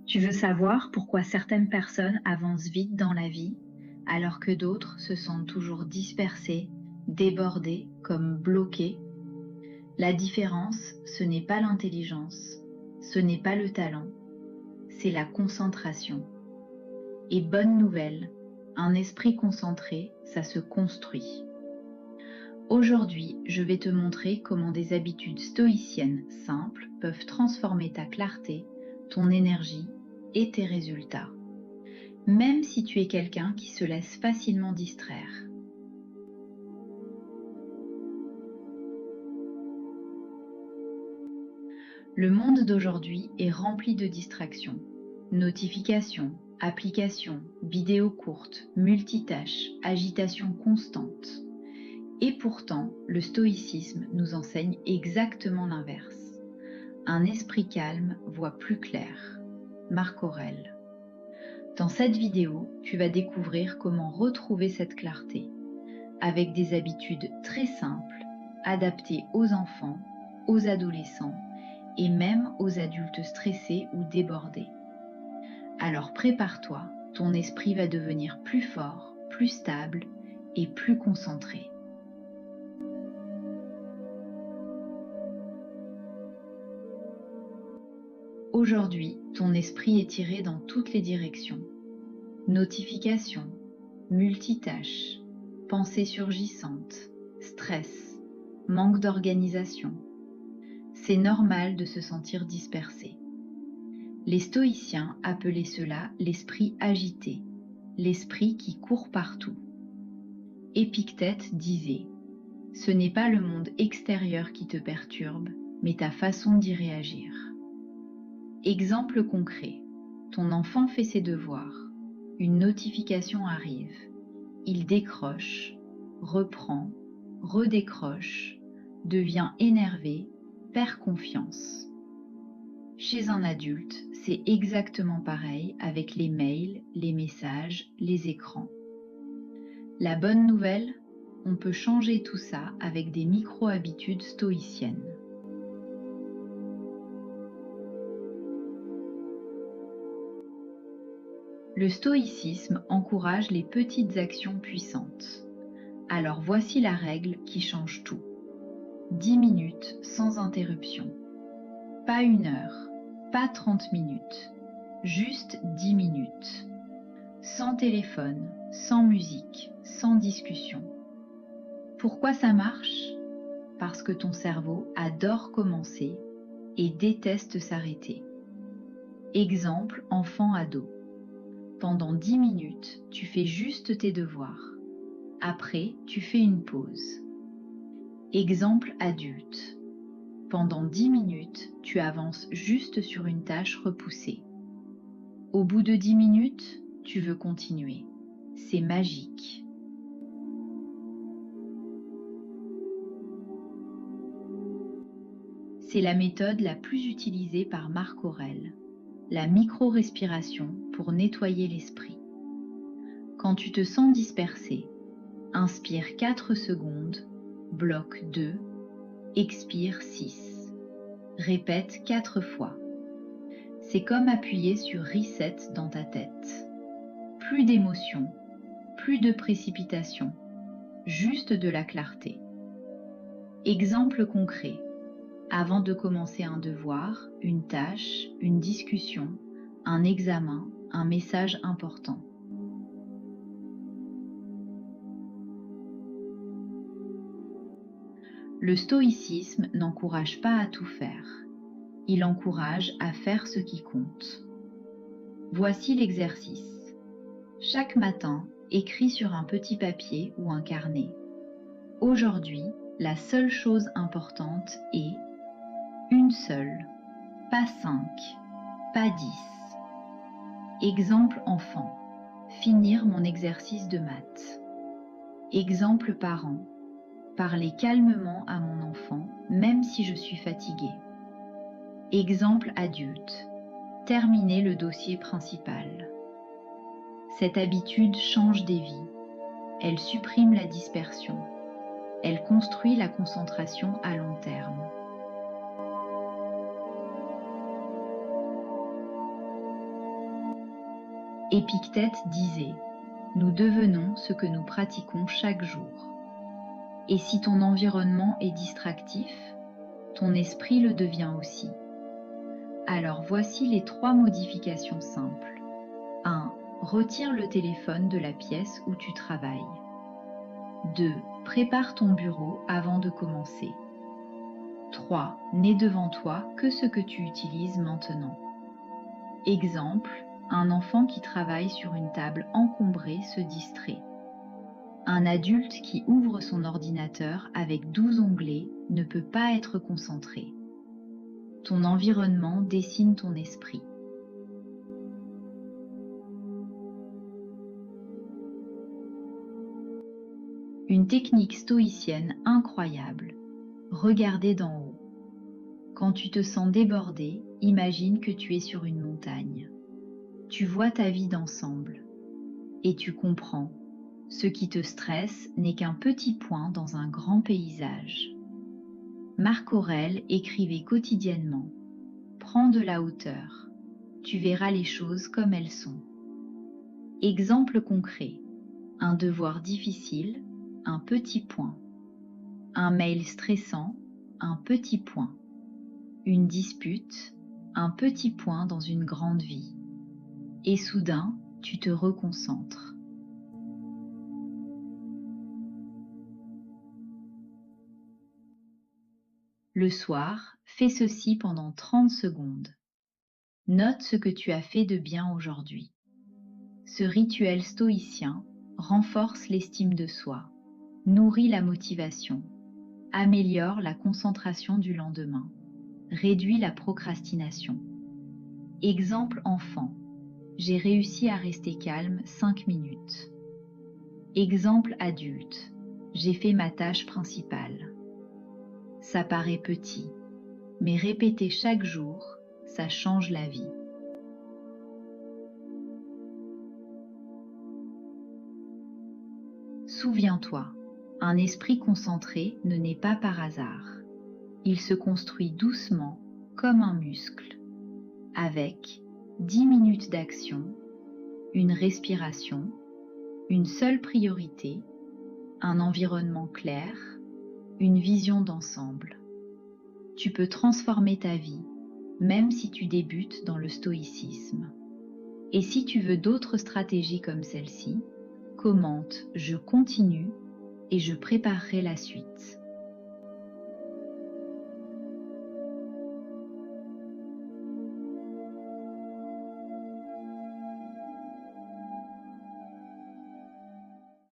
Tu veux savoir pourquoi certaines personnes avancent vite dans la vie, alors que d'autres se sentent toujours dispersées, débordées, comme bloquées? La différence, ce n'est pas l'intelligence, ce n'est pas le talent, c'est la concentration. Et bonne nouvelle, un esprit concentré, ça se construit. Aujourd'hui, je vais te montrer comment des habitudes stoïciennes simples peuvent transformer ta clarté, ton énergie et tes résultats, même si tu es quelqu'un qui se laisse facilement distraire. Le monde d'aujourd'hui est rempli de distractions. Notifications, applications, vidéos courtes, multitâches, agitation constante. Et pourtant, le stoïcisme nous enseigne exactement l'inverse. Un esprit calme voit plus clair. Marc Aurèle. Dans cette vidéo, tu vas découvrir comment retrouver cette clarté, avec des habitudes très simples, adaptées aux enfants, aux adolescents et même aux adultes stressés ou débordés. Alors prépare-toi, ton esprit va devenir plus fort, plus stable et plus concentré. Aujourd'hui, ton esprit est tiré dans toutes les directions. Notifications, multitâches, pensées surgissantes, stress, manque d'organisation. C'est normal de se sentir dispersé. Les stoïciens appelaient cela l'esprit agité, l'esprit qui court partout. Épictète disait « Ce n'est pas le monde extérieur qui te perturbe, mais ta façon d'y réagir ». Exemple concret, ton enfant fait ses devoirs, une notification arrive, il décroche, reprend, redécroche, devient énervé, perd confiance. Chez un adulte, c'est exactement pareil avec les mails, les messages, les écrans. La bonne nouvelle, on peut changer tout ça avec des micro-habitudes stoïciennes. Le stoïcisme encourage les petites actions puissantes. Alors voici la règle qui change tout. 10 minutes sans interruption. Pas 1 heure, pas 30 minutes, juste 10 minutes. Sans téléphone, sans musique, sans discussion. Pourquoi ça marche? Parce que ton cerveau adore commencer et déteste s'arrêter. Exemple enfant-ado. Pendant 10 minutes, tu fais juste tes devoirs. Après, tu fais une pause. Exemple adulte. Pendant 10 minutes, tu avances juste sur une tâche repoussée. Au bout de 10 minutes, tu veux continuer. C'est magique. C'est la méthode la plus utilisée par Marc Aurèle, la micro-respiration pour nettoyer l'esprit. Quand tu te sens dispersé, inspire 4 secondes, bloque 2, expire 6. Répète 4 fois. C'est comme appuyer sur Reset dans ta tête. Plus d'émotion, plus de précipitation, juste de la clarté. Exemple concret. Avant de commencer un devoir, une tâche, une discussion, un examen, un message important. Le stoïcisme n'encourage pas à tout faire. Il encourage à faire ce qui compte. Voici l'exercice. Chaque matin, écris sur un petit papier ou un carnet. Aujourd'hui, la seule chose importante est une seule, pas 5, pas 10. Exemple enfant, finir mon exercice de maths. Exemple parent, parler calmement à mon enfant même si je suis fatiguée. Exemple adulte, terminer le dossier principal. Cette habitude change des vies. Elle supprime la dispersion. Elle construit la concentration à long terme. Épictète disait « Nous devenons ce que nous pratiquons chaque jour ». Et si ton environnement est distractif, ton esprit le devient aussi. Alors voici les 3 modifications simples. 1. Retire le téléphone de la pièce où tu travailles. 2. Prépare ton bureau avant de commencer. 3. N'aie devant toi que ce que tu utilises maintenant. Exemple, un enfant qui travaille sur une table encombrée se distrait. Un adulte qui ouvre son ordinateur avec 12 onglets ne peut pas être concentré. Ton environnement dessine ton esprit. Une technique stoïcienne incroyable. Regarder d'en haut. Quand tu te sens débordé, imagine que tu es sur une montagne. Tu vois ta vie d'ensemble et tu comprends. Ce qui te stresse n'est qu'un petit point dans un grand paysage. Marc Aurèle écrivait quotidiennement « Prends de la hauteur, tu verras les choses comme elles sont ». Exemple concret, un devoir difficile, un petit point. Un mail stressant, un petit point. Une dispute, un petit point dans une grande vie. Et soudain, tu te reconcentres. Le soir, fais ceci pendant 30 secondes. Note ce que tu as fait de bien aujourd'hui. Ce rituel stoïcien renforce l'estime de soi, nourrit la motivation, améliore la concentration du lendemain, réduit la procrastination. Exemple enfant, j'ai réussi à rester calme 5 minutes. Exemple adulte, j'ai fait ma tâche principale. Ça paraît petit, mais répéter chaque jour, ça change la vie. Souviens-toi, un esprit concentré ne naît pas par hasard. Il se construit doucement, comme un muscle, avec 10 minutes d'action, une respiration, une seule priorité, un environnement clair, une vision d'ensemble. Tu peux transformer ta vie, même si tu débutes dans le stoïcisme. Et si tu veux d'autres stratégies comme celle-ci, commente « Je continue » et je préparerai la suite.